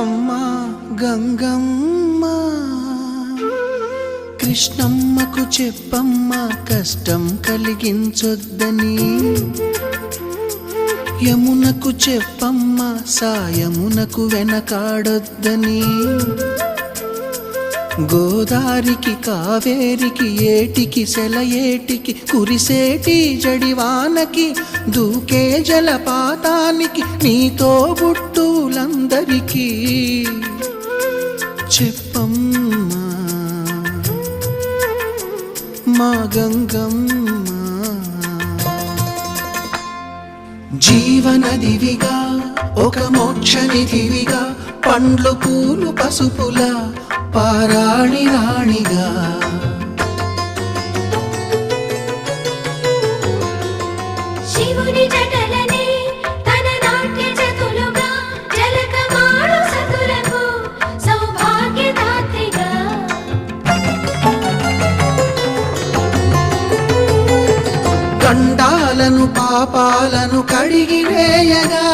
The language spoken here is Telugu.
అమ్మా గంగమ్మ కృష్ణమ్మకు చెప్పమ్మా కష్టం కలిగించొద్దని, యమునకు చెప్పమ్మా సాయమునకు వెనకాడొద్దని, గోదారికి కావేరికి ఏటికి సెలయేటికి కురిసేటి జడివానకి దూకే జలపాతానికి నీతో బుట్టులందరికీ చెప్పమ్మా మా గంగమ్మ. జీవనదివిగా ఒక మోక్షనిధివిగా పండ్లు పూలు పసుపులా పారాణి రాణిగా, శివుని జటలనే తన నాట్య చతులుగా జలకమాడు సతులకు సౌభాగ్యదాత్రిగా, గండాలను పాపాలను కడిగివేయగా